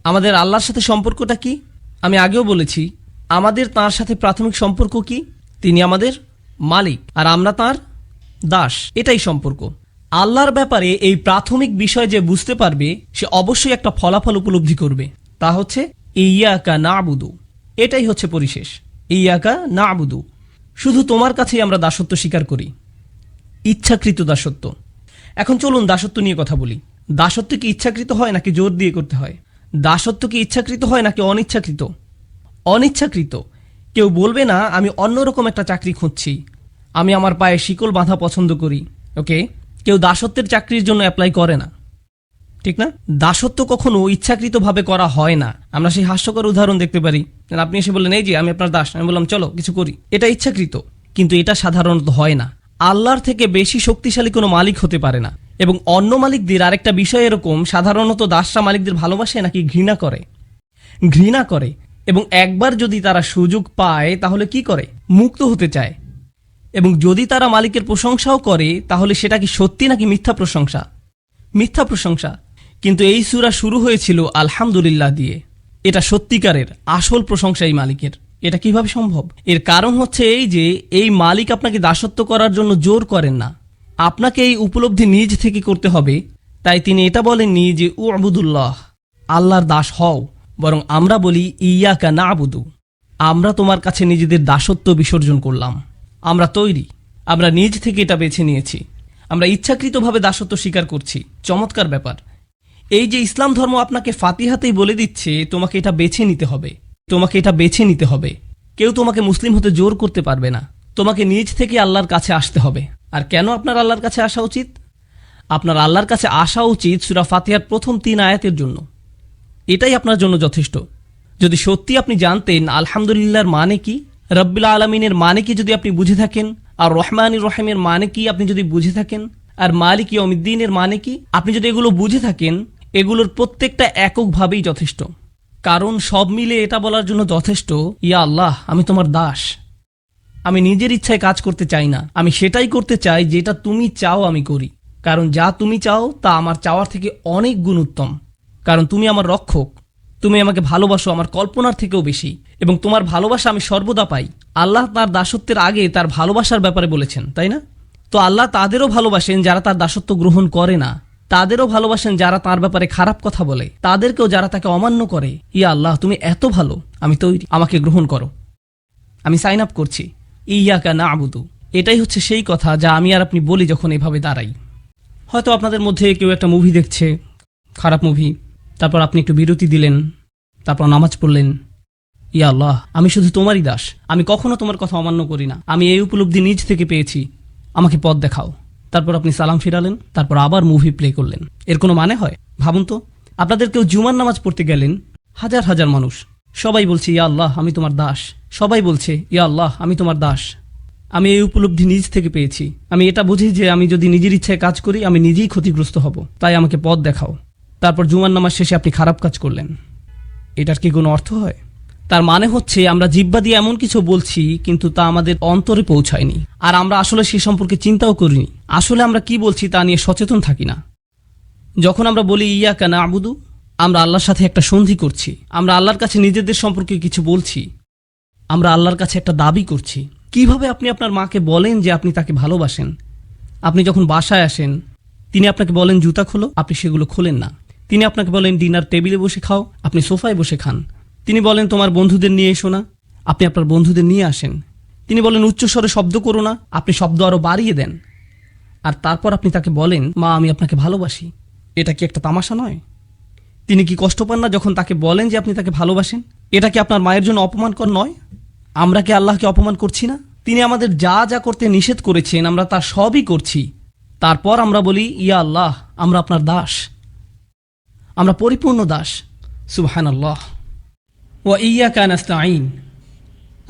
আমাদের আল্লাহর সাথে সম্পর্কটা কি? আমি আগেও বলেছি, আমাদের তাঁর সাথে প্রাথমিক সম্পর্ক কি? তিনি আমাদের মালিক আর আমরা তাঁর দাস, এটাই সম্পর্ক। আল্লাহর ব্যাপারে এই প্রাথমিক বিষয় যে বুঝতে পারবে সে অবশ্যই একটা ফলাফল উপলব্ধি করবে, তা হচ্ছে ইয়াকা না'বুদু। এটাই হচ্ছে পরিশেষ, ইয়াকা না'বুদু। শুধু তোমার কাছেই আমরা দাসত্ব স্বীকার করি, ইচ্ছাকৃত দাসত্ব। এখন চলুন দাসত্ব নিয়ে কথা বলি। দাসত্ব কি ইচ্ছাকৃত হয় নাকি জোর দিয়ে করতে হয়? দাসত্ব কি ইচ্ছাকৃত হয় নাকি অনিচ্ছাকৃত? অনিচ্ছাকৃত। কেউ বলবে না আমি অন্যরকম একটা চাকরি খুঁজছি, আমি আমার পায়ে শিকল বাঁধা পছন্দ করি। ওকে, কেউ দাসত্বের চাকরির জন্য অ্যাপ্লাই করে না, ঠিক না? দাসত্ব কখনো ইচ্ছাকৃতভাবে করা হয় না। আমরা সেই হাস্যকর উদাহরণ দেখতে পারি, আপনি এসে বললেন এই যে আমি আপনার দাস, আমি বললাম চলো কিছু করি। এটা ইচ্ছাকৃত, কিন্তু এটা সাধারণত হয় না। আল্লাহর থেকে বেশি শক্তিশালী কোনো মালিক হতে পারে না। এবং অন্য মালিকদের আরেকটা বিষয় এরকম, সাধারণত দাসরা মালিকদের ভালোবাসে নাকি ঘৃণা করে? ঘৃণা করে। এবং একবার যদি তারা সুযোগ পায় তাহলে কি করে? মুক্ত হতে চায়। এবং যদি তারা মালিকের প্রশংসাও করে তাহলে সেটা কি সত্যি নাকি মিথ্যা প্রশংসা? মিথ্যা প্রশংসা। কিন্তু এই সূরা শুরু হয়েছিল আলহামদুলিল্লাহ দিয়ে। এটা সত্যিকারের আসল প্রশংসা এই মালিকের। এটা কিভাবে সম্ভব? এর কারণ হচ্ছে এই যে এই মালিক আপনাকে দাসত্ব করার জন্য জোর করেন না, আপনাকে এই উপলব্ধি নিজ থেকে করতে হবে। তাই তিনি এটা বলেননি যে উ'বুদুল্লাহ, আল্লাহর দাস হও, বরং আমরা বলি ইয়াকা না'বুদু, আমরা তোমার কাছে নিজেদের দাসত্ব বিসর্জন করলাম। আমরা তৈরি, আমরা নিজ থেকে এটা বেছে নিয়েছি, আমরা ইচ্ছাকৃতভাবে দাসত্ব স্বীকার করছি। চমৎকার ব্যাপার। এই যে ইসলাম ধর্ম আপনাকে ফাতিহাতেই বলে দিচ্ছে তোমাকে এটা বেছে নিতে হবে, তোমাকে এটা বেছে নিতে হবে। কেউ তোমাকে মুসলিম হতে জোর করতে পারবে না, তোমাকে নিজ থেকে আল্লাহর কাছে আসতে হবে। আর কেন আপনার আল্লাহর কাছে আসা উচিত? আপনার আল্লাহর কাছে আসা উচিত সূরা ফাতিহার প্রথম 3 আয়াতের জন্য। এটাই আপনার জন্য যথেষ্ট। যদি সত্যি আপনি জানতেন আলহামদুলিল্লাহর মানে কি, রব্বিল আলামিনের মানে কি যদি আপনি বুঝে থাকেন, আর রহমানির রহিমের মানে কি আপনি যদি বুঝে থাকেন, আর মালিক ইয়াউমিদ্দিনের মানে কি আপনি যদি এগুলো বুঝে থাকেন, এগুলোর প্রত্যেকটা এককভাবেই যথেষ্ট। কারণ সব মিলে এটা বলার জন্য যথেষ্ট, ইয়া আল্লাহ আমি তোমার দাস। আমি নিজের ইচ্ছায় কাজ করতে চাই না, আমি সেটাই করতে চাই যেটা তুমি চাও আমি করি। কারণ যা তুমি চাও তা আমার চাওয়ার থেকে অনেক গুণ উত্তম। কারণ তুমি আমার রক্ষক, তুমি আমাকে ভালোবাসো আমার কল্পনার থেকেও বেশি, এবং তোমার ভালোবাসা আমি সর্বদা পাই। আল্লাহ তার দাসত্বের আগে তার ভালোবাসার ব্যাপারে বলেছেন, তাই না? তো আল্লাহ তাদেরও ভালোবাসেন যারা তার দাসত্ব গ্রহণ করে না, তাদেরও ভালোবাসেন যারা তার ব্যাপারে খারাপ কথা বলে, তাদেরকেও যারা তাকে অমান্য করে। ইয়া আল্লাহ তুমি এত ভালো, আমি তৈরি, আমাকে গ্রহণ করো, আমি সাইন আপ করছি। ইয়াকা না'বুদু, এটাই হচ্ছে সেই কথা যা আমি আর আপনি বলি যখন এভাবে দাঁড়াই। হয়তো আপনাদের মধ্যে কেউ একটা মুভি দেখছে, খারাপ মুভি, তারপর আপনি একটু বিরতি দিলেন, তারপর নামাজ পড়লেন, ইয়া আল্লাহ আমি শুধু তোমারই দাস, আমি কখনো তোমার কথা অমান্য করি না, আমি এই উপলব্ধি নিজ থেকে পেয়েছি, আমাকে পথ দেখাও। তারপর আপনি সালাম ফিরালেন, তারপর আবার মুভি প্লে করলেন। এর কোনো মানে হয়? ভাবুন তো, আপনাদের কেউ জুমার নামাজ পড়তে গেলেন, হাজার হাজার মানুষ, সবাই বলছে ইয়া আল্লাহ আমি তোমার দাস, সবাই বলছে ইয়া আল্লাহ আমি তোমার দাস। আমি এই উপলব্ধি নিজ থেকে পেয়েছি, আমি এটা বুঝি যে আমি যদি নিজের ইচ্ছায় কাজ করি আমি নিজেই ক্ষতিগ্রস্ত হব, তাই আমাকে পথ দেখাও। তারপর জুমার নামাজ শেষে আপনি খারাপ কাজ করলেন। এটার কি কোনো অর্থ হয়? তার মানে হচ্ছে আমরা জিহ্বা দিয়ে এমন কিছু বলছি কিন্তু তা আমাদের অন্তরে পৌঁছায়নি, আর আমরা আসলে সে সম্পর্কে চিন্তাও করিনি। আসলে আমরা কি বলছি তা নিয়ে সচেতন থাকি না। যখন আমরা বলি ইয়াকা না'বুদু, আমরা আল্লাহর সাথে একটা সন্ধি করছি, আমরা আল্লাহর কাছে নিজেদের সম্পর্কে কিছু বলছি, আমরা আল্লাহর কাছে একটা দাবি করছি। কিভাবে আপনি আপনার মাকে বলেন যে আপনি তাকে ভালোবাসেন? আপনি যখন বাসায় আসেন তিনি আপনাকে বলেন জুতা খোলো, আপনি সেগুলো খোলেন না। তিনি আপনাকে বলেন ডিনার টেবিলে বসে খাও, আপনি সোফায় বসে খান। তিনি বলেন তোমার বন্ধুদের নিয়ে এসো না, আপনি আপনার বন্ধুদের নিয়ে আসেন। তিনি বলেন উচ্চস্বরে শব্দ করো না, আপনি শব্দ আরো বাড়িয়ে দেন। আর তারপর আপনি তাকে বলেন মা আমি আপনাকে ভালোবাসি। এটা কি একটা তামাশা নয়? তিনি কি কষ্ট পান না যখন তাকে বলেন যে আপনি তাকে ভালোবাসেন? এটা কি আপনার মায়ের জন্য অপমানকর নয়? আমরা কি আল্লাহকে অপমান করছি না? তিনি আমাদের যা যা করতে নিষেধ করেছেন আমরা তা সবই করছি। তারপর আমরা বলি ইয়া আল্লাহ আমরা আপনার দাস, আমরা পরিপূর্ণ দাস। সুবহানাল্লাহ। ওয়া ইয়্যাকা নাস্তাঈন,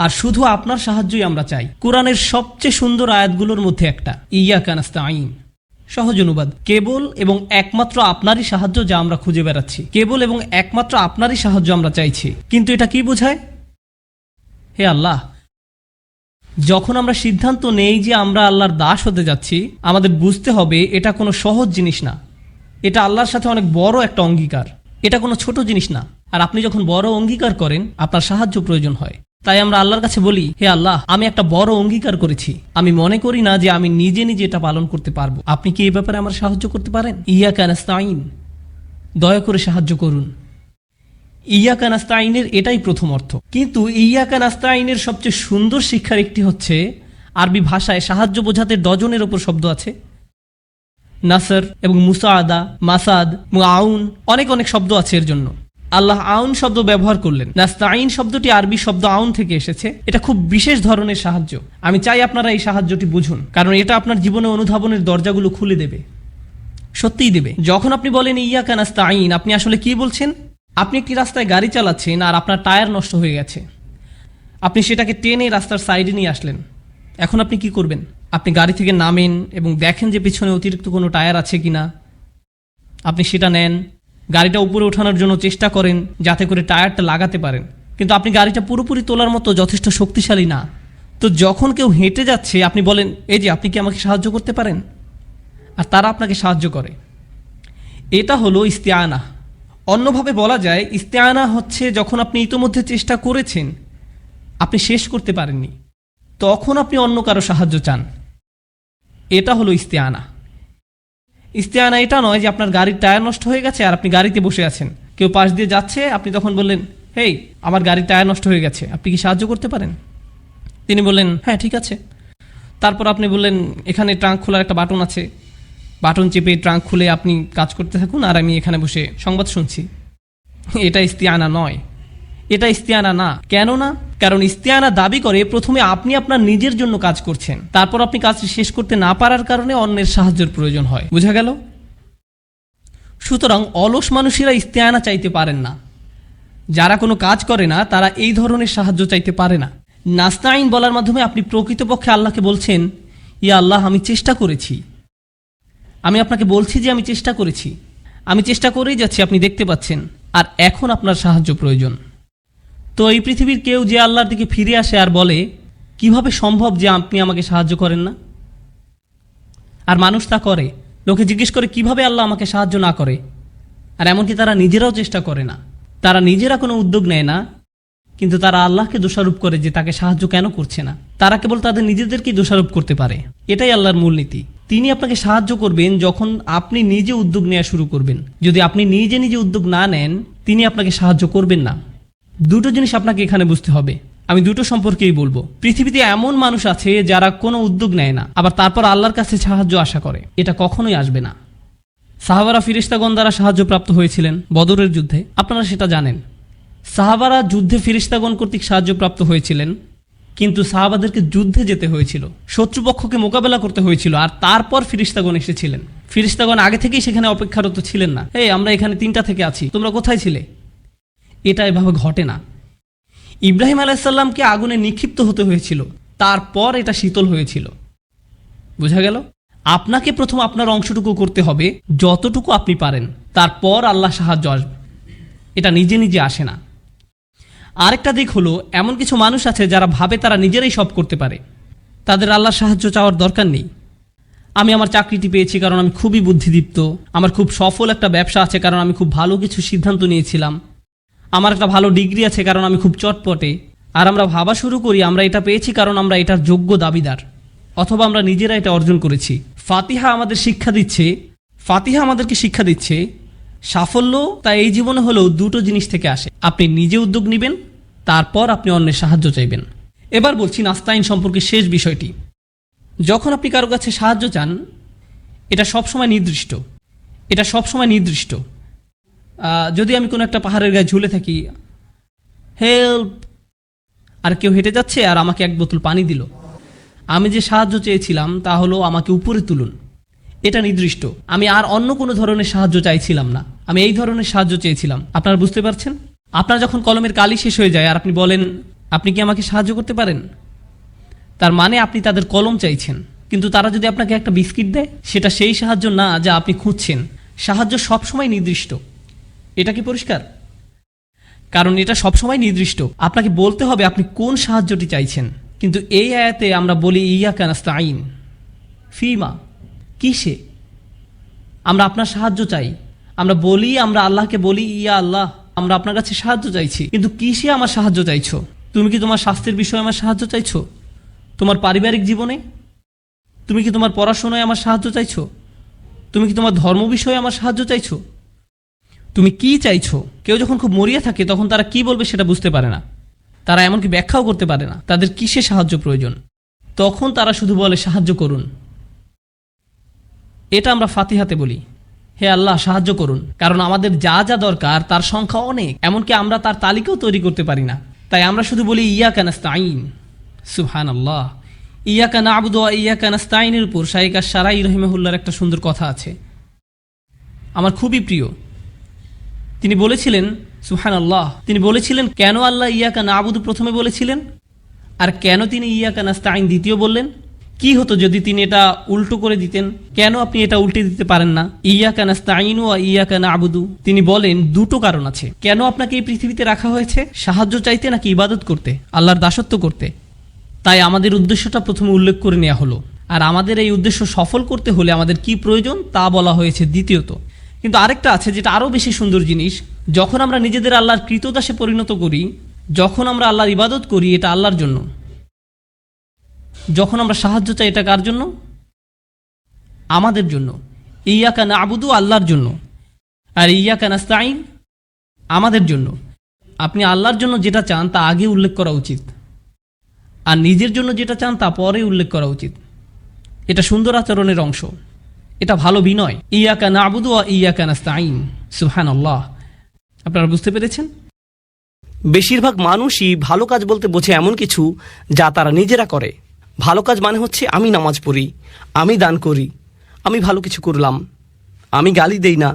আর শুধু আপনার সাহায্যই আমরা চাই। কোরআনের সবচেয়ে সুন্দর আয়াতগুলোর মধ্যে একটা, ইয়্যাকা নাস্তাঈন। সহজ অনুবাদ, কেবল এবং একমাত্র আপনারই সাহায্য যা আমরা খুঁজে বেড়াচ্ছি, কেবল এবং একমাত্র আপনারই সাহায্য আমরা চাইছি। কিন্তু এটা কি বোঝায়? হে আল্লাহ, যখন আমরা সিদ্ধান্ত নেই যে আমরা আল্লাহর দাস হতে যাচ্ছি, আমাদের বুঝতে হবে এটা কোনো সহজ জিনিস না, এটা আল্লাহর সাথে অনেক বড় একটা অঙ্গীকার। এটা কোনো ছোট জিনিস না। আর আপনি যখন বড় অঙ্গীকার করেন, আপনার সাহায্য প্রয়োজন হয়। তাই আমরা আল্লাহর কাছে বলি, হে আল্লাহ, আমি একটা বড় অঙ্গীকার করেছি, আমি মনে করি না যে আমি নিজে নিজে এটা পালন করতে পারবো, আপনি কি এই ব্যাপারে আমার সাহায্য করতে পারেন? ইয়াকা নাস্তাইন, দয়া করে সাহায্য করুন। ইয়াকা নাস্তাইনের এটাই প্রথম অর্থ। কিন্তু ইয়াকা নাস্তাইনের সবচেয়ে সুন্দর শিক্ষার একটি হচ্ছে, আরবি ভাষায় সাহায্য বোঝাতে ডজনের ওপর শব্দ আছে। নাসর এবং মুসাআদা, মাসাদ, মুআউন, অনেক অনেক শব্দ আছে এর জন্য। আল্লাহ আউন শব্দ ব্যবহার করলেন। নাস্তাইন শব্দটি আরবি শব্দ আউন থেকে এসেছে। এটা খুব বিশেষ ধরনের সাহায্য। আমি চাই আপনারা এই সাহায্যটি বুঝুন, কারণ এটা আপনার জীবনে অনুধাবনের দরজাগুলো খুলে দেবে, সত্যিই দেবে। যখন আপনি বলেন ইয়াকা নাস্তাইন, আপনি আসলে কি বলছেন? আপনি একটি রাস্তায় গাড়ি চালাচ্ছেন আর আপনার টায়ার নষ্ট হয়ে গেছে। আপনি সেটাকে টেনে রাস্তার সাইডে নিয়ে আসলেন। এখন আপনি কি করবেন? আপনি গাড়ি থেকে নামেন এবং দেখেন যে পিছনে অতিরিক্ত কোনো টায়ার আছে কিনা। আপনি সেটা নেন, গাড়িটা উপরে ওঠানোর জন্য চেষ্টা করেন যাতে করে টায়ারটা লাগাতে পারেন। কিন্তু আপনি গাড়িটা পুরোপুরি তোলার মতো যথেষ্ট শক্তিশালী না। তো যখন কেউ হেঁটে যাচ্ছে, আপনি বলেন, এই যে আপনি কি আমাকে সাহায্য করতে পারেন? আর তারা আপনাকে সাহায্য করে। এটা হলো ইস্তেআনা। অন্যভাবে বলা যায়, ইস্তেআনা হচ্ছে যখন আপনি ইতোমধ্যে চেষ্টা করেছেন, আপনি শেষ করতে পারেননি, তখন আপনি অন্য কারো সাহায্য চান। এটা হলো ইস্তেআনা। ইস্তেআনা এটা নয় যে আপনার গাড়ির টায়ার নষ্ট হয়ে গেছে আর আপনি গাড়িতে বসে আছেন, কেউ পাশ দিয়ে যাচ্ছে, আপনি তখন বললেন, হেই, আমার গাড়ির টায়ার নষ্ট হয়ে গেছে, আপনি কি সাহায্য করতে পারেন? তিনি বললেন, হ্যাঁ ঠিক আছে। তারপর আপনি বললেন, এখানে ট্রাঙ্ক খোলার একটা বাটন আছে, বাটন চেপে ট্রাঙ্ক খুলে আপনি কাজ করতে থাকুন আর আমি এখানে বসে সংবাদ শুনছি। এটা ইস্তেআনা নয়, এটা ইস্তেআনা না। কেন না? কারণ ইস্তেআনা দাবি করে প্রথমে আপনি আপনার নিজের জন্য কাজ করছেন, তারপর আপনি কাজটি শেষ করতে না পারার কারণে অন্যের সাহায্যের প্রয়োজন হয়। বোঝা গেল? সুতরাং অলস মানুষেরা ইস্তেআনা চাইতে পারেন না। যারা কোনো কাজ করে না তারা এই ধরনের সাহায্য চাইতে পারে না। নাস্তাইন বলার মাধ্যমে আপনি প্রকৃতপক্ষে আল্লাহকে বলছেন, ইয়া আল্লাহ, আমি চেষ্টা করেছি, আমি আপনাকে বলছি যে আমি চেষ্টা করেছি, আমি চেষ্টা করেই যাচ্ছি, আপনি দেখতে পাচ্ছেন, আর এখন আপনার সাহায্য প্রয়োজন। তো এই পৃথিবীর কেউ যে আল্লাহর দিকে ফিরে আসে আর বলে, কিভাবে সম্ভব যে আপনি আমাকে সাহায্য করেন না? আর মানুষ তা করে। লোকে জিজ্ঞেস করে, কিভাবে আল্লাহ আমাকে সাহায্য না করে? আর এমনকি তারা নিজেরাও চেষ্টা করে না, তারা নিজেরা কোনো উদ্যোগ নেয় না, কিন্তু তারা আল্লাহকে দোষারোপ করে যে তাকে সাহায্য কেন করছে না। তারা কেবল তাদের নিজেদেরকেই দোষারোপ করতে পারে। এটাই আল্লাহর মূলনীতি। তিনি আপনাকে সাহায্য করবেন যখন আপনি নিজে উদ্যোগ নেওয়া শুরু করবেন। যদি আপনি নিজে নিজে উদ্যোগ না নেন, তিনি আপনাকে সাহায্য করবেন না। দুটো জিনিস আপনাকে এখানে বুঝতে হবে। আমি দুটো সম্পর্কেই বলবো। পৃথিবীতে এমন মানুষ আছে যারা কোনো উদ্যোগ নেয় না, আবার তারপর আল্লাহর কাছে সাহায্য আশা করে। এটা কখনোই আসবে না। সাহাবারা ফিরিস্তাগণ দ্বারা সাহায্যপ্রাপ্ত হয়েছিলেন বদরের যুদ্ধে, আপনারা সেটা জানেন। সাহাবারা যুদ্ধে ফিরিস্তাগণ কর্তৃক সাহায্যপ্রাপ্ত হয়েছিলেন, কিন্তু সাহাবাদেরকে যুদ্ধে যেতে হয়েছিল, শত্রুপক্ষকে মোকাবেলা করতে হয়েছিল, আর তারপর ফিরিস্তাগণ এসেছিলেন। ফিরিস্তাগণ আগে থেকেই সেখানে অপেক্ষারত ছিলেন না। এই আমরা এখানে 3টা থেকে আছি, তোমরা কোথায় ছিলে? এটা এভাবে ঘটে না। ইব্রাহিম আলাইসাল্লামকে আগুনে নিক্ষিপ্ত হতে হয়েছিল, তারপর এটা শীতল হয়েছিল। বোঝা গেল? আপনাকে প্রথম আপনার অংশটুকু করতে হবে, যতটুকু আপনি পারেন, তারপর আল্লাহ সাহায্য আসবে। এটা নিজে নিজে আসে না। আরেকটা দিক হলো, এমন কিছু মানুষ আছে যারা ভাবে তারা নিজেরাই সব করতে পারে, তাদের আল্লাহর সাহায্য চাওয়ার দরকার নেই। আমি আমার চাকরিটি পেয়েছি কারণ আমি খুবই বুদ্ধিদীপ্ত, আমার খুব সফল একটা ব্যবসা আছে কারণ আমি খুব ভালো কিছু সিদ্ধান্ত নিয়েছিলাম, আমার একটা ভালো ডিগ্রি আছে কারণ আমি খুব চটপটে। আর আমরা ভাবা শুরু করি আমরা এটা পেয়েছি কারণ আমরা এটার যোগ্য দাবিদার, অথবা আমরা নিজেরা এটা অর্জন করেছি। ফাতিহা আমাদেরকে শিক্ষা দিচ্ছে সাফল্য তা এই জীবনে হলেও দুটো জিনিস থেকে আসে। আপনি নিজে উদ্যোগ নেবেন, তারপর আপনি অন্যের সাহায্য চাইবেন। এবার বলছি নাস্তাইন সম্পর্কে শেষ বিষয়টি। যখন আপনি কারো কাছে সাহায্য চান, এটা সবসময় নির্দিষ্ট। যদি আমি কোনো একটা পাহাড়ের গায়ে ঝুলে থাকি, হেল্প, আর কেউ হেঁটে যাচ্ছে আর আমাকে 1 বোতল পানি দিল, আমি যে সাহায্য চেয়েছিলাম তা হলো আমাকে উপরে তুলুন। এটা নির্দিষ্ট। আমি আর অন্য কোনো ধরনের সাহায্য চাইছিলাম না, আমি এই ধরনের সাহায্য চেয়েছিলাম। আপনারা বুঝতে পারছেন? আপনার যখন কলমের কালি শেষ হয়ে যায় আর আপনি বলেন, আপনি কি আমাকে সাহায্য করতে পারেন, তার মানে আপনি তাদের কলম চাইছেন। কিন্তু তারা যদি আপনাকে একটা বিস্কিট দেয়, সেটা সেই সাহায্য না যা আপনি খুঁজছেন। সাহায্য সবসময় নির্দিষ্ট। এটা কি পরিষ্কার? কারণ এটা সবসময় নির্দিষ্ট। আপনাকে বলতে হবে আপনি কোন সাহায্যটি চাইছেন। কিন্তু এই আয়াতে আমরা বলি ইয়াকা নাস্তাইন, ফিমা, কিসে? আমরা আপনার সাহায্য চাই, আমরা বলি, আমরা আল্লাহকে বলি, ইয়া আল্লাহ, আমরা আপনার কাছে সাহায্য চাইছি, কিন্তু কিসে আমার সাহায্য চাইছো? তুমি কি তোমার স্বাস্থ্যের বিষয়ে আমার সাহায্য চাইছো? তোমার পারিবারিক জীবনে? তুমি কি তোমার পড়াশোনায় আমার সাহায্য চাইছো? তুমি কি তোমার ধর্ম বিষয়ে আমার সাহায্য চাইছো? তুমি কি চাইছো? কেউ যখন খুব মরিয়া থাকে তখন তারা কি বলবে সেটা বুঝতে পারে না, তারা এমনকি ব্যাখ্যাও করতে পারে না তাদের কিসে সাহায্য প্রয়োজন। তখন তারা শুধু বলে সাহায্য করুন। এটা আমরা ফাতিহাতে বলি, হে আল্লাহ সাহায্য করুন, কারণ আমাদের যা যা দরকার তার সংখ্যা অনেক, এমনকি আমরা তার তালিকাও তৈরি করতে পারি না। তাই আমরা শুধু বলি ইয়াকা নাস্তাইন। সুবহানাল্লাহ। ইয়াকা না'বুদু ওয়া ইয়াকা নাস্তাইনের উপর শাইখ আশ-শারাই রাহিমাহুল্লাহর একটা সুন্দর কথা আছে, আমার খুবই প্রিয়। তিনি বলেছিলেন, সুবহানাল্লাহ, তিনি বলেছিলেন কেন আল্লাহ ইয়াকা না'বুদু প্রথমে বলেছিলেন আর কেন তিনি ইয়াকা নাস্তাইন দ্বিতীয় বললেন? কি হতো যদি তিনি এটা উল্টো করে দিতেন? কেন আপনি এটা উল্টে দিতে পারেন না, ইয়াকা নাস্তাইনু ওয়া ইয়াকা না'বুদু? তিনি বলেন দুটো কারণ আছে কেন আপনাকে এই পৃথিবীতে রাখা হয়েছে, সাহায্য চাইতে নাকি ইবাদত করতে, আল্লাহর দাসত্ব করতে। তাই আমাদের উদ্দেশ্যটা প্রথমে উল্লেখ করে নেওয়া হলো, আর আমাদের এই উদ্দেশ্য সফল করতে হলে আমাদের কি প্রয়োজন তা বলা হয়েছে দ্বিতীয়ত। কিন্তু আরেকটা আছে যেটা আরও বেশি সুন্দর জিনিস, যখন আমরা নিজেদের আল্লাহর কৃতদাসে পরিণত করি, যখন আমরা আল্লাহর ইবাদত করি, এটা আল্লাহর জন্য। যখন আমরা সাহায্য চাই, এটা কার জন্য? আমাদের জন্য। ইয়াকা না'বুদু আল্লাহর জন্য, আর ইয়াকা নাস্তাইন আমাদের জন্য। আপনি আল্লাহর জন্য যেটা চান তা আগে উল্লেখ করা উচিত, আর নিজের জন্য যেটা চান তা পরে উল্লেখ করা উচিত। এটা সুন্দর আচরণের অংশ, এটা ভালো বিনয়। ইয়াকা না'বুদু ওয়া ইয়াকা নাস্তাইন। সুবহানাল্লাহ। আপনারা বুঝতে পেরেছেন? বেশিরভাগ মানুষই ভালো কাজ বলতে বোঝে এমন কিছু যা তারা নিজেরা করে। ভালো কাজ মানে হচ্ছে আমি নামাজ পড়ি, আমি দান করি, আমি ভালো কিছু করলাম, আমি গালি দেই না,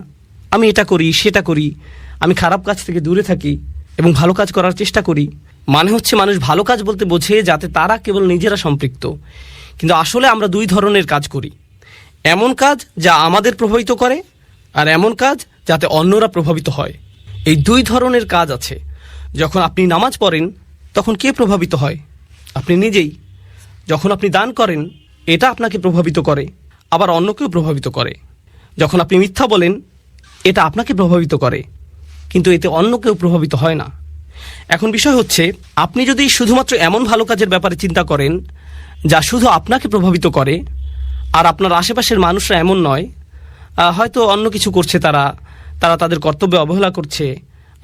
আমি এটা করি সেটা করি, আমি খারাপ কাজ থেকে দূরে থাকি এবং ভালো কাজ করার চেষ্টা করি। মানে হচ্ছে মানুষ ভালো কাজ বলতে বোঝে যাতে তারা কেবল নিজেরা সম্পৃক্ত। কিন্তু আসলে আমরা দুই ধরনের কাজ করি, এমন কাজ যা আমাদের প্রভাবিত করে আর এমন কাজ যাতে অন্যরা প্রভাবিত হয়। এই দুই ধরনের কাজ আছে। যখন আপনি নামাজ পড়েন তখন কে প্রভাবিত হয়? আপনি নিজেই। যখন আপনি দান করেন এটা আপনাকে প্রভাবিত করে, আবার অন্যকেও প্রভাবিত করে। যখন আপনি মিথ্যা বলেন এটা আপনাকে প্রভাবিত করে, কিন্তু এতে অন্য কেউ প্রভাবিত হয় না। এখন বিষয় হচ্ছে, আপনি যদি শুধুমাত্র এমন ভালো কাজের ব্যাপারে চিন্তা করেন যা শুধু আপনাকে প্রভাবিত করে, আর আপনার আশেপাশের মানুষরা এমন নয়, হয়তো অন্য কিছু করছে, তারা তাদের কর্তব্যে অবহেলা করছে,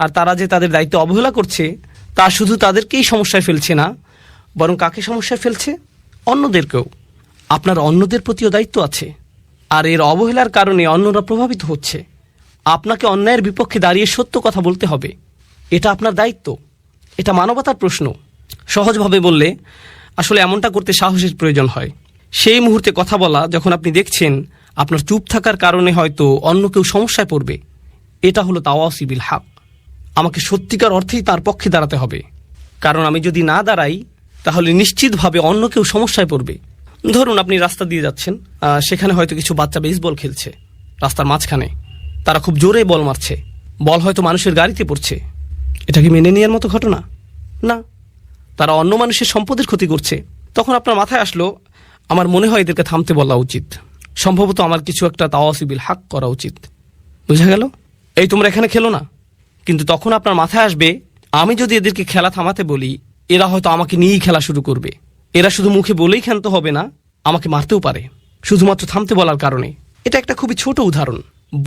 আর তারা যে তাদের দায়িত্ব অবহেলা করছে তা শুধু তাদেরকেই সমস্যায় ফেলছে না, বরং কাকে সমস্যায় ফেলছে? অন্যদেরকেও। আপনার অন্যদের প্রতিও দায়িত্ব আছে, আর এর অবহেলার কারণে অন্যরা প্রভাবিত হচ্ছে। আপনাকে অন্যায়ের বিপক্ষে দাঁড়িয়ে সত্য কথা বলতে হবে, এটা আপনার দায়িত্ব, এটা মানবতার প্রশ্ন। সহজভাবে বললে আসলে এমনটা করতে সাহসের প্রয়োজন হয়। সেই মুহূর্তে কথা বলা যখন আপনি দেখছেন আপনার চুপ থাকার কারণে হয়তো অন্য কেউ সমস্যায় পড়বে, এটা হলো তাওয়াসি বিল হক। আমাকে সত্যিকার অর্থেই তার পক্ষে দাঁড়াতে হবে, কারণ আমি যদি না দাঁড়াই তাহলে নিশ্চিতভাবে অন্য কেউ সমস্যায় পড়বে। ধরুন আপনি রাস্তা দিয়ে যাচ্ছেন, সেখানে হয়তো কিছু বাচ্চা বেসবল খেলছে রাস্তার মাঝখানে, তারা খুব জোরে বল মারছে, বল হয়তো মানুষের গাড়িতে পড়ছে। এটা কি মেনে নেওয়ার মতো ঘটনা? না। তারা অন্য মানুষের সম্পদের ক্ষতি করছে। তখন আপনার মাথায় আসলো, আমার মনে হয় এদেরকে থামতে বলা উচিত, সম্ভবত আমার কিছু একটা তাওয়াসি বিল হক করা উচিত। বুঝা গেল? এই তোমরা এখানে খেলো না। কিন্তু তখন আপনার মাথায় আসবে, আমি যদি এদেরকে খেলা থামাতে বলি এরা হয়তো আমাকে নিয়েই খেলা শুরু করবে। এরা শুধু মুখে বলেই ক্ষান্ত হবে না, আমাকে মারতেও পারে শুধুমাত্র থামতে বলার কারণে। এটা একটা খুবই ছোট উদাহরণ।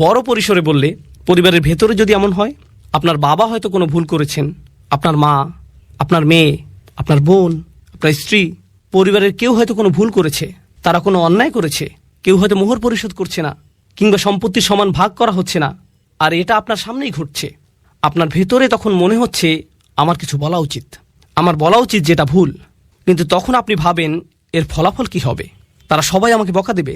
বড় পরিসরে বললে, পরিবারের ভেতরে যদি এমন হয়, আপনার বাবা হয়তো কোনো ভুল করেছেন, আপনার মা, আপনার মেয়ে, আপনার বোন, আপনার স্ত্রী, পরিবারের কেউ হয়তো কোনো ভুল করেছে, তারা কোনো অন্যায় করেছে, কেউ হয়তো মোহর পরিশোধ করছে না, কিংবা সম্পত্তির সমান ভাগ করা হচ্ছে না, আর এটা আপনার সামনেই ঘটছে। আপনার ভেতরে তখন মনে হচ্ছে আমার কিছু বলা উচিত, আমার বলা উচিত যেটা ভুল। কিন্তু তখন আপনি ভাবেন এর ফলাফল কি হবে? তারা সবাই আমাকে বকা দেবে,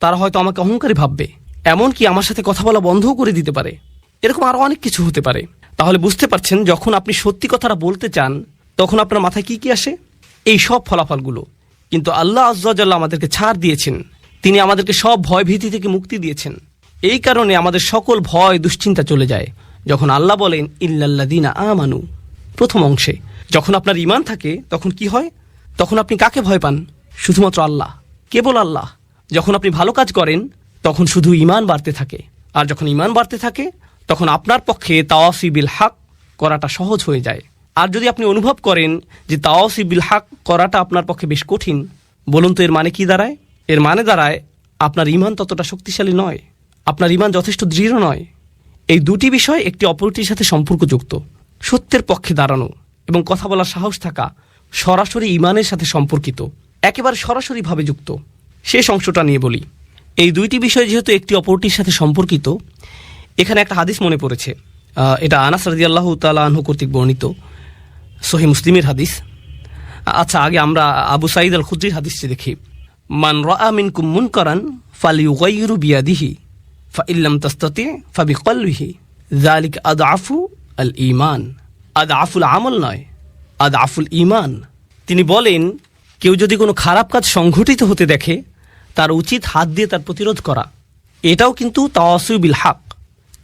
তারা হয়তো আমাকে অহংকারী ভাববে, এমনকি আমার সাথে কথা বলা বন্ধও করে দিতে পারে। এরকম আরও অনেক কিছু হতে পারে। তাহলে বুঝতে পারছেন, যখন আপনি সত্যি কথাটা বলতে চান তখন আপনার মাথায় কি কি আসে? এই সব ফলাফলগুলো। কিন্তু আল্লাহ আজ্জা ওয়া জাল্লা আমাদেরকে ছাড় দিয়েছেন, তিনি আমাদেরকে সব ভয় ভীতি থেকে মুক্তি দিয়েছেন। এই কারণে আমাদের সকল ভয় দুশ্চিন্তা চলে যায় যখন আল্লাহ বলেন ইল্লাল্লাযীনা আমানু। প্রথম অংশে যখন আপনার ঈমান থাকে তখন কি হয়? তখন আপনি কাকে ভয় পান? শুধুমাত্র আল্লাহ, কেবল আল্লাহ। যখন আপনি ভালো কাজ করেন তখন শুধু ঈমান বাড়তে থাকে, আর যখন ঈমান বাড়তে থাকে তখন আপনার পক্ষে তাওয়াসি বিল হক করাটা সহজ হয়ে যায়। আর যদি আপনি অনুভব করেন যে তাওয়াসি বিল হক করাটা আপনার পক্ষে বেশ কঠিন, বলুন তো এর মানে কি দাঁড়ায়? এর মানে দাঁড়ায় আপনার ঈমান ততটা শক্তিশালী নয়, আপনার ঈমান যথেষ্ট দৃঢ় নয়। এই দুটি বিষয় একটি অপরটির সাথে সম্পর্কযুক্ত। সত্যের পক্ষে দাঁড়ানো এবং কথা বলার সাহস থাকা সরাসরি ঈমানের সাথে সম্পর্কিত, একেবারে সরাসরিভাবে যুক্ত। শেষ অংশটা নিয়ে বলি। এই দুইটি বিষয় যেহেতু একটি অপরটির সাথে সম্পর্কিত, এখানে একটা হাদিস মনে পড়েছে। এটা আনাস রাদিয়াল্লাহু তাআলা আনহু কর্তৃক বর্ণিত সহিহ মুসলিমের হাদিস। আচ্ছা, আগে আমরা আবু সাঈদ আল খুদরির হাদিসটি দেখি। মান রাআ মিনকুম মুনকারান ফালিয়ুগাইয়িরু বিয়াদিহি ফাইল্লাম তাস্তাতি ফাবিকলবিহি যালিকা আদআফু আল ঈমান। আদআফুল আমল নয়, আদআফুল ঈমান। তিনি বলেন, কেউ যদি কোনো খারাপ কাজ সংঘটিত হতে দেখে তার উচিত হাত দিয়ে তার প্রতিরোধ করা। এটাও কিন্তু তাওয়াসি বিল হক।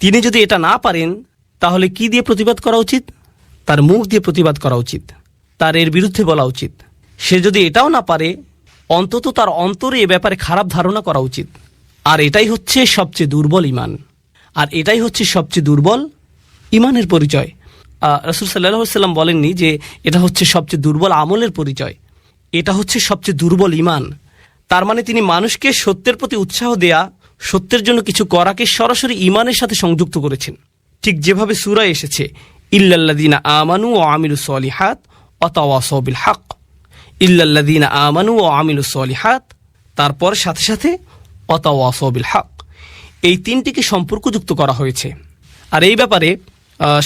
তিনি যদি এটা না পারেন তাহলে কি দিয়ে প্রতিবাদ করা উচিত? তার মুখ দিয়ে প্রতিবাদ করা উচিত, তার এর বিরুদ্ধে বলা উচিত। সে যদি এটাও না পারে অন্তত তার অন্তরে এ ব্যাপারে খারাপ ধারণা করা উচিত। আর এটাই হচ্ছে সবচেয়ে দুর্বল ঈমান, আর এটাই হচ্ছে সবচেয়ে দুর্বল ঈমানের পরিচয়। রাসূল সাল্লাল্লাহু আলাইহি ওয়াসাল্লাম বলেননি যে এটা হচ্ছে সবচেয়ে দুর্বল আমলের পরিচয়, এটা হচ্ছে সবচেয়ে দুর্বল ঈমান। তার মানে তিনি মানুষকে সত্যের প্রতি উৎসাহ দেয়া, সত্যের জন্য কিছু করাকে সরাসরি ঈমানের সাথে সংযুক্ত করেছেন। ঠিক যেভাবে সূরায় এসেছে, ইল্লাল্লাযীনা আমানু ওয়া আমিলুস সলিহাত ওয়া তাওয়াসাউ বিল হক। ইল্লাল্লাযীনা আমানু ওয়া আমিলুস সলিহাত, তারপর সাথে সাথে ওয়া তাওয়াসাউ বিল হক। এই তিনটিকে সম্পর্কযুক্ত করা হয়েছে। আর এই ব্যাপারে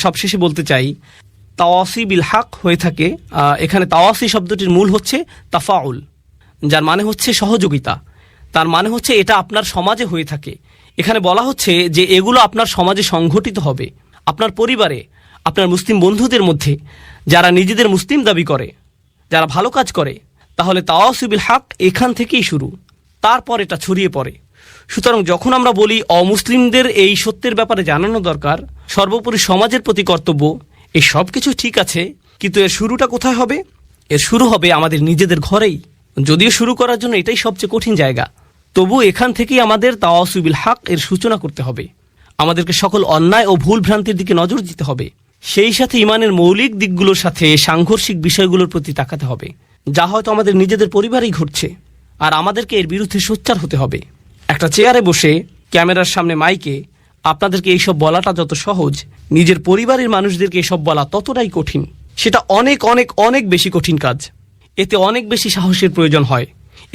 সবশেষে বলতে চাই, তাওয়াসি বিল হক হয়ে থাকে, এখানে তাওয়াসি শব্দটির মূল হচ্ছে তাফাউল, যার মানে হচ্ছে সহযোগিতা। তার মানে হচ্ছে এটা আপনার সমাজে হয়ে থাকে। এখানে বলা হচ্ছে যে এগুলো আপনার সমাজে সংঘটিত হবে, আপনার পরিবারে, আপনার মুসলিম বন্ধুদের মধ্যে, যারা নিজেদের মুসলিম দাবি করে, যারা ভালো কাজ করে। তাহলে তাওয়াসি বিল হক এখান থেকেই শুরু, তারপর এটা ছড়িয়ে পড়ে। সুতরাং যখন আমরা বলি অমুসলিমদের এই সত্যের ব্যাপারে জানানো দরকার, সর্বোপরি সমাজের প্রতি কর্তব্য, এই সব কিছু ঠিক আছে, কিন্তু এর শুরুটা কোথায় হবে? এর শুরু হবে আমাদের নিজেদের ঘরেই। যদিও শুরু করার জন্য এটাই সবচেয়ে কঠিন জায়গা, তবু এখান থেকেই আমাদের তাওয়াসি বিল হক এর সূচনা করতে হবে। আমাদেরকে সকল অন্যায় ও ভুল ভ্রান্তির দিকে নজর দিতে হবে, সেই সাথে ঈমানের মৌলিক দিকগুলোর সাথে সাংঘর্ষিক বিষয়গুলোর প্রতি তাকাতে হবে, যা হয়তো আমাদের নিজেদের পরিবারেই ঘটছে। আর আমাদেরকে এর বিরুদ্ধে সোচ্চার হতে হবে। একটা চেয়ারে বসে ক্যামেরার সামনে মাইকে আপনাদেরকে এইসব বলাটা যত সহজ, নিজের পরিবারের মানুষদেরকে এসব বলা ততটাই কঠিন। সেটা অনেক অনেক অনেক বেশি কঠিন কাজ। এতে অনেক বেশি সাহসের প্রয়োজন হয়,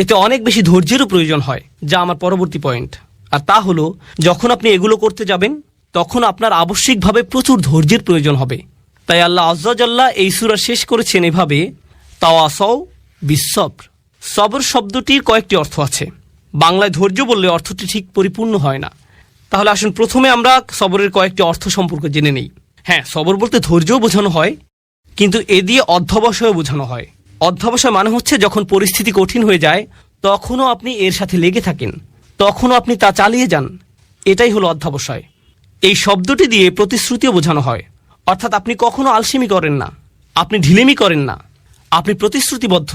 এতে অনেক বেশি ধৈর্যেরও প্রয়োজন হয়, যা আমার পরবর্তী পয়েন্ট। আর তা হলো, যখন আপনি এগুলো করতে যাবেন তখন আপনার আবশ্যিকভাবে প্রচুর ধৈর্যের প্রয়োজন হবে। তাই আল্লাহ আযজা ওয়া জাল্লা এই সূরা শেষ করেছেন এভাবে, তাওয়াসাউ বিস-সবর। সবর শব্দটির কয়েকটি অর্থ আছে। বাংলায় ধৈর্য বললে অর্থটি ঠিক পরিপূর্ণ হয় না। তাহলে আসুন প্রথমে আমরা সবরের কয়েকটি অর্থ সম্পর্কে জেনে নেই। হ্যাঁ, সবর বলতে ধৈর্যও বোঝানো হয়, কিন্তু এ দিয়ে অধ্যবসায়ও বোঝানো হয়। অধ্যবসায় মানে হচ্ছে যখন পরিস্থিতি কঠিন হয়ে যায় তখনও আপনি এর সাথে লেগে থাকেন, তখনও আপনি তা চালিয়ে যান, এটাই হলো অধ্যবসায়। এই শব্দটি দিয়ে প্রতিশ্রুতিও বোঝানো হয়, অর্থাৎ আপনি কখনো আলসেমি করেন না, আপনি ঢিলেমি করেন না, আপনি প্রতিশ্রুতিবদ্ধ।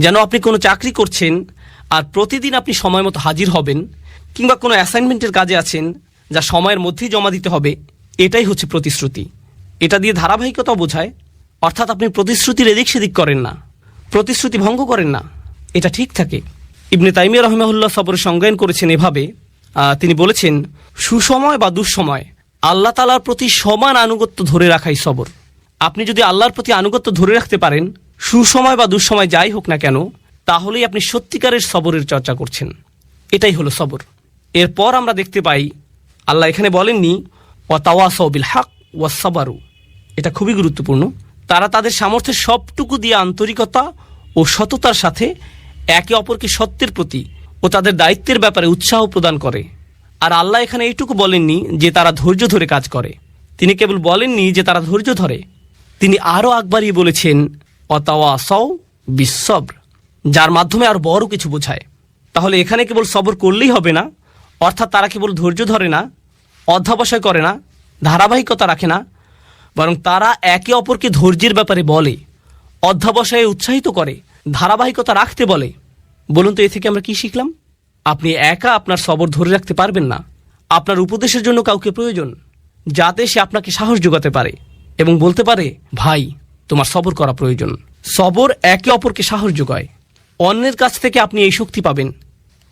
যেন আপনি কোনো চাকরি করছেন আর প্রতিদিন আপনি সময় মতো হাজির হবেন, কিংবা কোনো অ্যাসাইনমেন্টের কাজে আছেন যা সময়ের মধ্যেই জমা দিতে হবে, এটাই হচ্ছে প্রতিশ্রুতি। এটা দিয়ে ধারাবাহিকতাও বোঝায়, অর্থাৎ আপনি প্রতিশ্রুতির এদিক সেদিক করেন না, প্রতিশ্রুতি ভঙ্গ করেন না, এটা ঠিক থাকে। ইবনে তাইমিয়া রাহিমাহুল্লাহ সবরের সংজ্ঞায়ন করেছেন এভাবে, তিনি বলেছেন, সুসময় বা দুঃসময় আল্লাহ তাআলার প্রতি সমান আনুগত্য ধরে রাখাই সবর। আপনি যদি আল্লাহর প্রতি আনুগত্য ধরে রাখতে পারেন, সুসময় বা দুঃসময় যাই হোক না কেন, তাহলেই আপনি সত্যিকারের সবরের চর্চা করছেন। এটাই হলো সবর। এরপর আমরা দেখতে পাই আল্লাহ এখানে বলেননি ওয়া তাওয়াসাউ বিল হক ওয়াস সাবারু। এটা খুবই গুরুত্বপূর্ণ। তারা তাদের সামর্থ্যের সবটুকু দিয়ে আন্তরিকতা ও সততার সাথে একে অপরকে সত্যের প্রতি ও তাদের দায়িত্বের ব্যাপারে উৎসাহ প্রদান করে। আর আল্লাহ এখানে এইটুকু বলেননি যে তারা ধৈর্য ধরে কাজ করে, তিনি কেবল বলেননি যে তারা ধৈর্য ধরে, তিনি আরও আকবারই বলেছেন ওয়া তাওয়াসাউ বিস-সবর, যার মাধ্যমে আর বড় কিছু বোঝায়। তাহলে এখানে কেবল সবর করলেই হবে না, অর্থাৎ তারা কেবল ধৈর্য ধরে না, অধ্যবসায় করে না, ধারাবাহিকতা রাখে না, বরং তারা একে অপরকে ধৈর্যের ব্যাপারে বলে, অধ্যবসায়ে উৎসাহিত করে, ধারাবাহিকতা রাখতে বলে। বলুন তো এ থেকে আমরা কি শিখলাম? আপনি একা আপনার সবর ধরে রাখতে পারবেন না, আপনার উপদেশের জন্য কাউকে প্রয়োজন, যাতে সে আপনাকে সাহস যোগাতে পারে এবং বলতে পারে, ভাই তোমার সবর করা প্রয়োজন। সবর একে অপরকে সাহস যোগায়। অন্যের কাছ থেকে আপনি এই শক্তি পাবেন।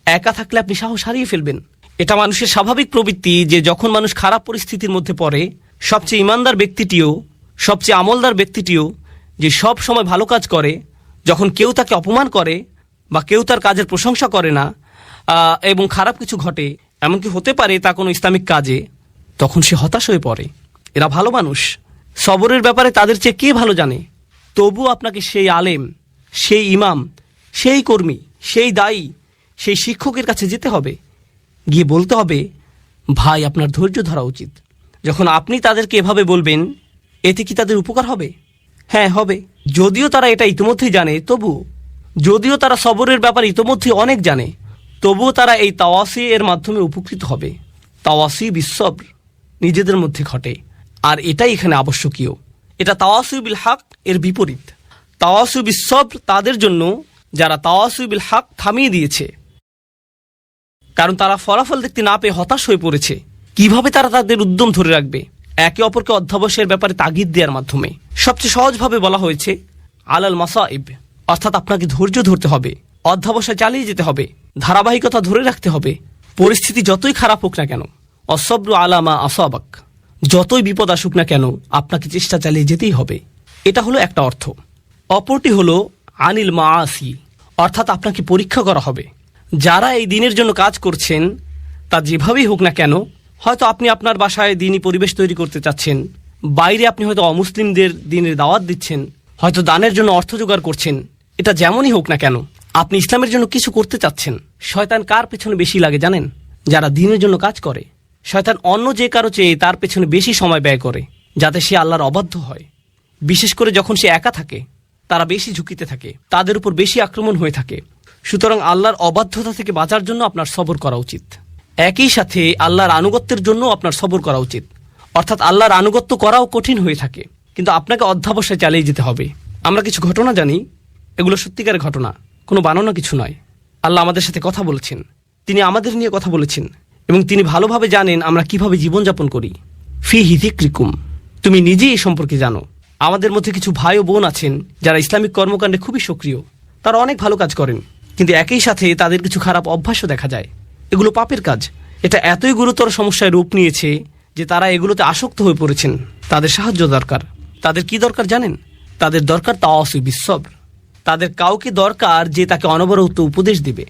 একা থাকলে আপনি সাহস হারিয়ে ফেলবেন। এটা মানুষের স্বাভাবিক প্রবৃত্তি যে যখন মানুষ খারাপ পরিস্থিতির মধ্যে পড়ে, সবচেয়ে ইমানদার ব্যক্তিটিও, সবচেয়ে আমলদার ব্যক্তিটিও যে সব সময় ভালো কাজ করে, যখন কেউ তাকে অপমান করে বা কেউ তার কাজের প্রশংসা করে না এবং খারাপ কিছু ঘটে, এমনকি হতে পারে তা কোনো ইসলামিক কাজে, তখন সে হতাশ হয়ে পড়ে। এরা ভালো মানুষ। সবরের ব্যাপারে তাদের চেয়ে কে ভালো জানে? তবু আপনাকে সেই আলেম, সেই ইমাম, সেই কর্মী, সেই দায়ী, সেই শিক্ষকের কাছে যেতে হবে, গিয়ে বলতে হবে, ভাই আপনার ধৈর্য ধরা উচিত। যখন আপনি তাদেরকে এভাবে বলবেন, এতে কি তাদের উপকার হবে? হ্যাঁ, হবে। যদিও তারা এটা ইতিমধ্যেই জানে, যদিও তারা সবরের ব্যাপারে ইতিমধ্যেই অনেক জানে, তবুও তারা এই তাওয়াসি এর মাধ্যমে উপকৃত হবে। তাওয়াসি বিসবর নিজেদের মধ্যে ঘটে, আর এটাই এখানে আবশ্যকীয়। এটা তাওয়াসি বিল হক এর বিপরীত। তাওয়াসি বিসবর তাদের জন্য যারা তাওয়াসি বিল হক থামিয়ে দিয়েছে, কারণ তারা ফলাফল দেখতে না পেয়ে হতাশ হয়ে পড়েছে। কিভাবে তারা তাদের উদ্যম ধরে রাখবে? একে অপরকে অধ্যবসায়ের ব্যাপারে তাগিদ দেওয়ার মাধ্যমে। সবচেয়ে সহজভাবে বলা হয়েছে আলাল মাসাইব, অর্থাৎ আপনাকে ধৈর্য ধরতে হবে, অধ্যবসায় চালিয়ে যেতে হবে, ধারাবাহিকতা ধরে রাখতে হবে। পরিস্থিতি যতই খারাপ হোক না কেন, অসব্রু আলামা আসাবাক, যতই বিপদ আসুক না কেন, আপনাকে চেষ্টা চালিয়ে যেতেই হবে। এটা হলো একটা অর্থ। অপরটি হলো আনিল মাআসি, অর্থাৎ আপনাকে পরীক্ষা করা হবে। যারা এই দিনের জন্য কাজ করছেন, তা যেভাবেই হোক না কেন, হয়তো আপনি আপনার বাসায় দিনী পরিবেশ তৈরি করতে চাচ্ছেন, বাইরে আপনি হয়তো অমুসলিমদের দিনের দাওয়াত দিচ্ছেন, হয়তো দানের জন্য অর্থ জোগাড় করছেন, এটা যেমনই হোক না কেন, আপনি ইসলামের জন্য কিছু করতে চাচ্ছেন। শয়তান কার পেছনে বেশি লাগে জানেন? যারা দিনের জন্য কাজ করে। শয়তান অন্য যে কারো চেয়ে তার পেছনে বেশি সময় ব্যয় করে, যাতে সে আল্লাহর অবাধ্য হয়। বিশেষ করে যখন সে একা থাকে, তারা বেশি ঝুঁকিতে থাকে, তাদের উপর বেশি আক্রমণ হয়ে থাকে। সুতরাং আল্লাহর অবাধ্যতা থেকে বাঁচার জন্য আপনার সবর করা উচিত। একই সাথে আল্লাহর আনুগত্যের জন্য আপনার সবর করা উচিত। অর্থাৎ আল্লাহর আনুগত্য করাও কঠিন হয়ে থাকে, কিন্তু আপনাকে অধ্যবসায় চালিয়ে যেতে হবে। আমরা কিছু ঘটনা জানি, এগুলো সত্যিকারের ঘটনা, কোনো বানানো কিছু নয়। আল্লাহ আমাদের সাথে কথা বলেছেন, তিনি আমাদের নিয়ে কথা বলেছেন, এবং তিনি ভালোভাবে জানেন আমরা কিভাবে জীবনযাপন করি। ফি হিযিক্রিকুম, তুমি নিজেই এই সম্পর্কে জানো। আমাদের মধ্যে কিছু ভাই ও বোন আছেন যারা ইসলামিক কর্মকাণ্ডে খুবই সক্রিয়, তারা অনেক ভালো কাজ করেন, কিন্তু একই সাথে তাদের কিছু খারাপ অভ্যাসও দেখা যায়। এগুলো পাপের কাজ। এটা এতই গুরুতর সমস্যায় রূপ নিয়েছে যে তারা এগুলোতে আসক্ত হয়ে পড়েছেন। তাদের সাহায্য দরকার। তাদের কি দরকার জানেন? তাদের দরকার তাওয়াসি বিসবর। তাদের কাউকে দরকার যে তাকে অনবরত উপদেশ দিবে,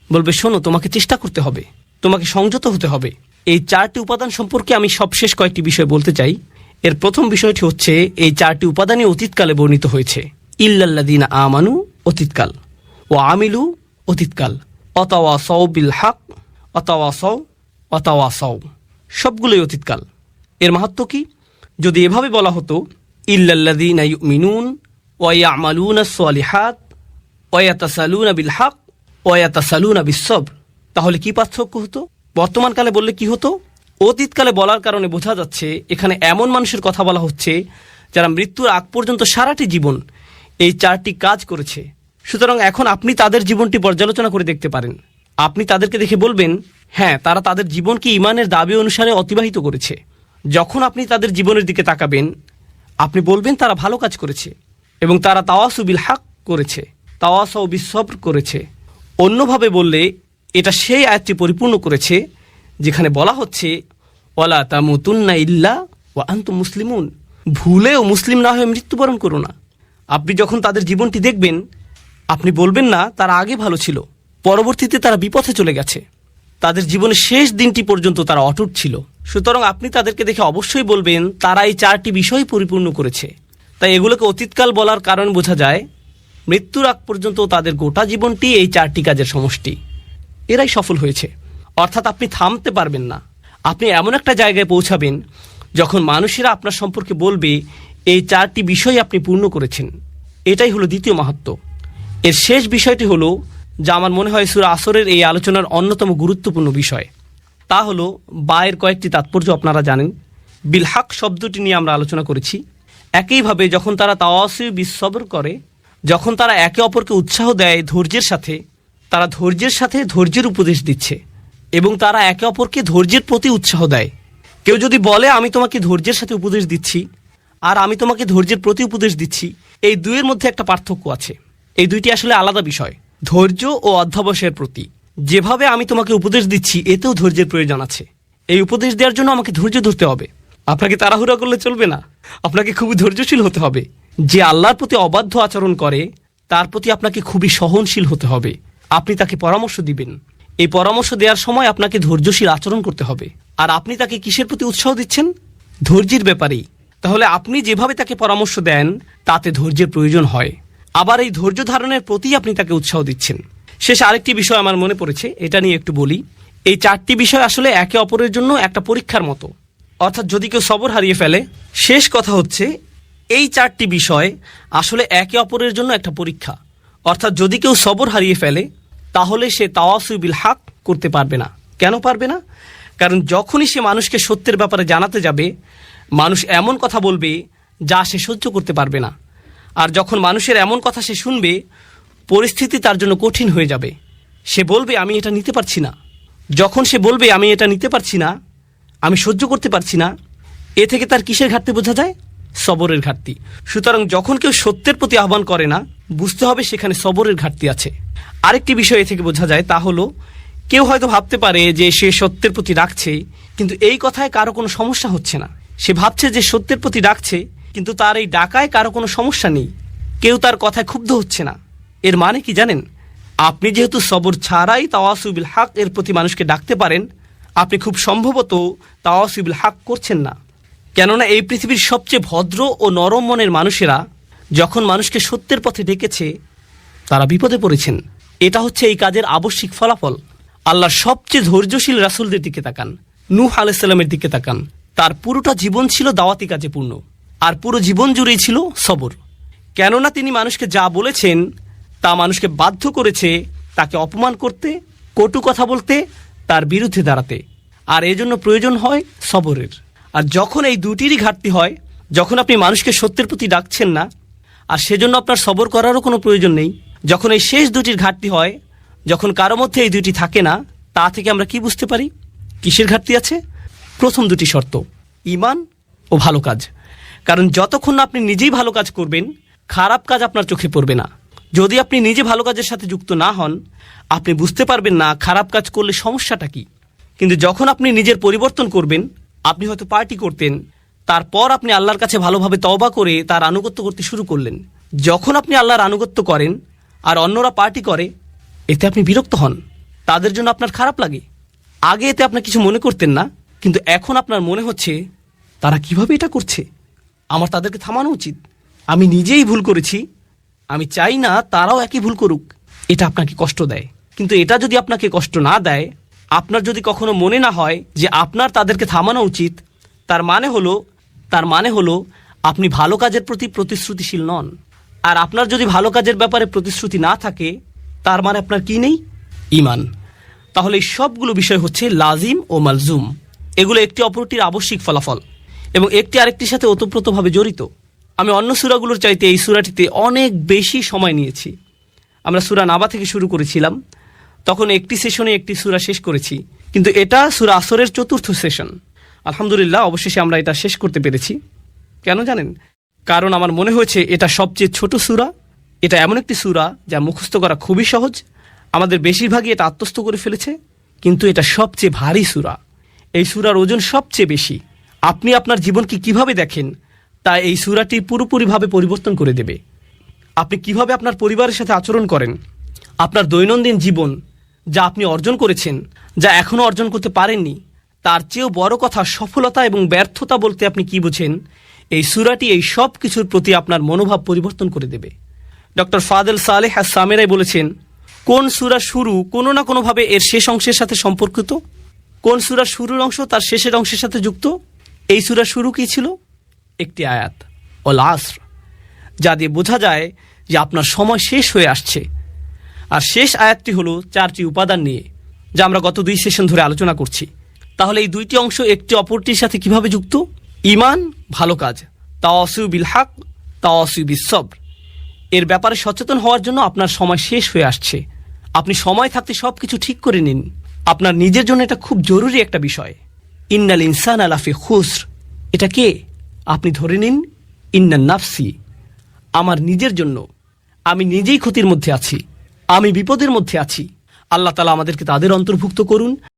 বলবে, শোনো, তোমাকে চেষ্টা করতে হবে, তোমাকে সংযত হতে হবে। এই 4টি উপাদান সম্পর্কে আমি সবশেষ কয়েকটি বিষয় বলতে চাই। এর প্রথম বিষয়টি হচ্ছে, এই 4টি উপাদানই অতীতকালে বর্ণিত হয়েছে। ইল্লাল্লাযীনা আমানু অতীতকাল, ও আমিলু অতীতকাল, অতাওয়াসাউ বিল হক, অতাওয়াসাউ, সবগুলোই অতীতকাল। এর মাহাত্ম্য কি? যদি এভাবে বলা হতো, ইল্লাল্লাযীনা ইউমিনুন ওয়া ইয়ামালুনাস সালিহাত ওয়া ইয়াতাসালুনা বিল হক ওয়া ইয়াতাসালুনা বিস-সবর, তাহলে কি পার্থক্য হতো? বর্তমানকালে বললে কি হতো? অতীতকালে বলার কারণে বোঝা যাচ্ছে এখানে এমন মানুষের কথা বলা হচ্ছে যারা মৃত্যুর আগ পর্যন্ত সারাটি জীবন এই 4টি কাজ করেছে। সুতরাং এখন আপনি তাদের জীবনটি পর্যালোচনা করে দেখতে পারেন। আপনি তাদেরকে দেখে বলবেন, হ্যাঁ, তারা তাদের জীবনকে ঈমানের দাবি অনুসারে অতিবাহিত করেছে। যখন আপনি তাদের জীবনের দিকে তাকাবেন, আপনি বলবেন তারা ভালো কাজ করেছে এবং তারা তাওয়াসু বিল হক করেছে, তাওয়াসাউ বিস-সবর করেছে। অন্যভাবে বললে এটা সেই আয়াতটি পরিপূর্ণ করেছে যেখানে বলা হচ্ছে, ওয়ালা তামুতুন্না ইল্লা ওয়া আনতুম মুসলিমুন, ভুলেও মুসলিম না হয়ে মৃত্যুবরণ করো না। আপনি যখন তাদের জীবনটি দেখবেন, আপনি বলবেন না তারা আগে ভালো ছিল, পরবর্তীতে তারা বিপথে চলে গেছে, তাদের জীবনের শেষ দিনটি পর্যন্ত তারা অটুট ছিল। সুতরাং আপনি তাদেরকে দেখে অবশ্যই বলবেন তারা এই 4টি বিষয় পরিপূর্ণ করেছে। তাই এগুলোকে অতীতকাল বলার কারণ বোঝা যায়, মৃত্যুর আগ পর্যন্ত তাদের গোটা জীবনটি এই 4টি কাজের সমষ্টি। এরাই সফল হয়েছে। অর্থাৎ আপনি থামতে পারবেন না। আপনি এমন একটা জায়গায় পৌঁছাবেন যখন মানুষেরা আপনার সম্পর্কে বলবে এই 4টি বিষয় আপনি পূর্ণ করেছেন। এটাই হলো দ্বিতীয় মাহাত্ম্য। এর শেষ বিষয়টি হলো, যা আমার মনে হয় সূরা আসরের এই আলোচনার অন্যতম গুরুত্বপূর্ণ বিষয়, তা হলো বায়ের কয়েকটি তাৎপর্য আপনারা জানেন। বিল হক শব্দটি নিয়ে আমরা আলোচনা করেছি। একইভাবে যখন তারা তাওয়াসি বিস-সবর করে, যখন তারা একে অপরকে উৎসাহ দেয় ধৈর্যের সাথে, তারা ধৈর্যের সাথে ধৈর্যের উপদেশ দিচ্ছে। এবং তারা একে অপরকে ধৈর্যের প্রতি উৎসাহ দেয়। কেউ যদি বলে আমি তোমাকে ধৈর্যের সাথে উপদেশ দিচ্ছি, আর আমি তোমাকে ধৈর্যের প্রতি উপদেশ দিচ্ছি, এই দুইয়ের মধ্যে একটা পার্থক্য আছে। এই দুইটি আসলে আলাদা বিষয়। ধৈর্য ও অধ্যবসায়ের প্রতি যেভাবে আমি তোমাকে উপদেশ দিচ্ছি, এতেও ধৈর্যের প্রয়োজন আছে। এই উপদেশ দেওয়ার জন্য আমাকে ধৈর্য ধরতে হবে। আপনাকে তাড়াহুড়া করলে চলবে না, আপনাকে খুবই ধৈর্যশীল হতে হবে। যে আল্লাহর প্রতি অবাধ্য আচরণ করে তার প্রতি আপনাকে খুবই সহনশীল হতে হবে। আপনি তাকে পরামর্শ দিবেন, এই পরামর্শ দেওয়ার সময় আপনাকে ধৈর্যশীল আচরণ করতে হবে। আর আপনি তাকে কিসের প্রতি উৎসাহ দিচ্ছেন? ধৈর্যের ব্যাপারেই। তাহলে আপনি যেভাবে তাকে পরামর্শ দেন তাতে ধৈর্যের প্রয়োজন হয়। আবার এই ধৈর্য ধারণের প্রতি আপনি তাকে উৎসাহ দিচ্ছেন। শেষ আরেকটি বিষয় আমার মনে পড়েছে, এটা নিয়ে একটু বলি। এই চারটি বিষয় আসলে একে অপরের জন্য একটা পরীক্ষার মতো। অর্থাৎ যদি কেউ সবর হারিয়ে ফেলে, শেষ কথা হচ্ছে এই চারটি বিষয় আসলে একে অপরের জন্য একটা পরীক্ষা। অর্থাৎ যদি কেউ সবর হারিয়ে ফেলে তাহলে সে তাওয়াসুই বিল হক করতে পারবে না। কেন পারবে না? কারণ যখনই সে মানুষকে সত্যের ব্যাপারে জানাতে যাবে, মানুষ এমন কথা বলবে যা সে সহ্য করতে পারবে না। আর যখন মানুষের এমন কথা সে শুনবে, পরিস্থিতি তার জন্য কঠিন হয়ে যাবে। সে বলবে আমি এটা নিতে পারছি না। যখন সে বলবে আমি এটা নিতে পারছি না, আমি সহ্য করতে পারছি না, এ থেকে তার কিসের ঘাটতি বোঝা যায়? সবরের ঘাটতি। সুতরাং যখন কেউ সত্যের প্রতি আহ্বান করে না, বুঝতে হবে সেখানে সবরের ঘাটতি আছে। আরেকটি বিষয় এ থেকে বোঝা যায়, তা হলো কেউ হয়তো ভাবতে পারে যে সে সত্যের প্রতি ডাকছে, কিন্তু এই কথায় কারো কোনো সমস্যা হচ্ছে না। সে ভাবছে যে সত্যের প্রতি ডাকছে, কিন্তু তার এই ডাকায় কারো কোনো সমস্যা নেই, কেউ তার কথায় ক্ষুব্ধ হচ্ছে না। এর মানে কি জানেন? আপনি যেহেতু সবর ছাড়াই তাওয়াসুই বিল হক এর প্রতি মানুষকে ডাকতে পারেন, আপনি খুব সম্ভবত তাওয়াসুই বিল হক করছেন না। কেননা এই পৃথিবীর সবচেয়ে ভদ্র ও নরম মনের মানুষেরা যখন মানুষকে সত্যের পথে ডেকেছে, তারা বিপদে পড়েছেন। এটা হচ্ছে এই কাজের আবশ্যিক ফলাফল। আল্লাহর সবচেয়ে ধৈর্যশীল রাসূলদের দিকে তাকান, নূহ আলাইহিস সালামের দিকে তাকান। তার পুরোটা জীবন ছিল দাওয়াতি কাজে পূর্ণ, আর পুরো জীবন জুড়েই ছিল সবর। কেননা তিনি মানুষকে যা বলেছেন তা মানুষকে বাধ্য করেছে তাকে অপমান করতে, কটু কথা বলতে, তার বিরুদ্ধে দাঁড়াতে। আর এজন্য প্রয়োজন হয় সবরের। আর যখন এই দুটিরই ঘাটতি হয়, যখন আপনি মানুষকে সত্যের প্রতি ডাকছেন না, আর সেজন্য আপনার সবর করারও কোনো প্রয়োজন নেই, যখন এই শেষ দুটির ঘাটতি হয়, যখন কারো মধ্যে এই দুটি থাকে না, তা থেকে আমরা কি বুঝতে পারি কিসের ঘাটতি আছে? প্রথম দুটি শর্ত, ঈমান ও ভালো কাজ। কারণ যতক্ষণ না আপনি নিজেই ভালো কাজ করবেন, খারাপ কাজ আপনার চোখে পড়বে না। যদি আপনি নিজে ভালো কাজের সাথে যুক্ত না হন, আপনি বুঝতে পারবেন না খারাপ কাজ করলে সমস্যাটা কি। কিন্তু যখন আপনি নিজের পরিবর্তন করবেন, আপনি হয়তো পার্টি করতেন, তারপর আপনি আল্লাহর কাছে ভালোভাবে তওবা করে তার আনুগত্য করতে শুরু করলেন। যখন আপনি আল্লাহর আনুগত্য করেন আর অন্যরা পার্টি করে, এতে আপনি বিরক্ত হন, তাদের জন্য আপনার খারাপ লাগে। আগে এতে আপনার কিছু মনে করতেন না, কিন্তু এখন আপনার মনে হচ্ছে তারা কিভাবে এটা করছে, আমার তাদেরকে থামানো উচিত। আমি নিজেই ভুল করেছি, আমি চাই না তারাও একই ভুল করুক। এটা আপনাকে কষ্ট দেয়। কিন্তু এটা যদি আপনাকে কষ্ট না দেয়, আপনার যদি কখনো মনে না হয় যে আপনার তাদেরকে থামানো উচিত, তার মানে হলো আপনি ভালো কাজের প্রতি প্রতিশ্রুতিশীল নন। আর আপনার যদি ভালো কাজের ব্যাপারে প্রতিশ্রুতি না থাকে, তার মানে আপনার কি নেই? ঈমান। তাহলে এই সবগুলো বিষয় হচ্ছে লাজিম ও মালজুম। এগুলো একটি অপরটির আবশ্যিক ফলাফল এবং একটি আরেকটির সাথে ওতপ্রোতভাবে জড়িত। আমি অন্য সূরাগুলোর চাইতে এই সূরাটিতে অনেক বেশি সময় নিয়েছি। আমরা সূরা নাবা থেকে শুরু করেছিলাম, তখন একটি সেশনে একটি সূরা শেষ করেছি, কিন্তু এটা সূরা আসরের চতুর্থ সেশন। আলহামদুলিল্লাহ, অবশেষে আমরা এটা শেষ করতে পেরেছি। কেন জানেন? কারণ আমার মনে হয়েছে এটা সবচেয়ে ছোট সূরা। এটা এমন একটি সূরা যা মুখস্থ করা খুবই সহজ। আমাদের বেশিরভাগই এটা আত্মস্থ করে ফেলেছে, কিন্তু এটা সবচেয়ে ভারী সূরা। এই সূরার ওজন সবচেয়ে বেশি। আপনি আপনার জীবনকে কিভাবে দেখেন তা এই সূরাটি পুরোপুরিভাবে পরিবর্তন করে দেবে। আপনি কিভাবে আপনার পরিবারের সাথে আচরণ করেন, আপনার দৈনন্দিন জীবন যা আপনি অর্জন করেছেন, যা এখনও অর্জন করতে পারেননি, তার চেয়েও বড় কথা সফলতা এবং ব্যর্থতা বলতে আপনি কি বোঝেন, এই সূরাটি এই সব কিছুর প্রতি আপনার মনোভাব পরিবর্তন করে দেবে। ডক্টর ফাদেল সালেহ আস-সামেরাই বলেছেন, কোন সূরা শুরু কোনো না কোনোভাবে এর শেষ অংশের সাথে সম্পর্কিত, কোন সূরার শুরুর অংশ তার শেষের অংশের সাথে যুক্ত। এই সূরার শুরু কি ছিল? একটি আয়াত, ওয়াল আসর, যা দিয়ে বোঝা যায় যে আপনার সময় শেষ হয়ে আসছে। আর শেষ আয়াতটি হলো 4টি উপাদান নিয়ে, যা আমরা গত 2 সেশন ধরে আলোচনা করছি। তাহলে এই দুইটি অংশ একটি অপরটির সাথে কিভাবে যুক্ত? ঈমান, ভালো কাজ, তাওয়াসুই বিল হক, তাওয়াসুই বিস সবর। এর ব্যাপারে সচেতন হওয়ার জন্য আপনার সময় শেষ হয়ে আসছে। আপনি সময় থাকতে সব কিছু ঠিক করে নিন। আপনার নিজের জন্য এটা খুব জরুরি একটা বিষয়। ইন্নাল ইনসান আলাফি খুসর, এটা কে? আপনি ধরে নিন ইন্নান নাফসি, আমার নিজের জন্য। আমি নিজেই ক্ষতির মধ্যে আছি, আমি বিপদের মধ্যে আছি। আল্লাহ তাআলা আমাদেরকে তাদের অন্তর্ভুক্ত করুন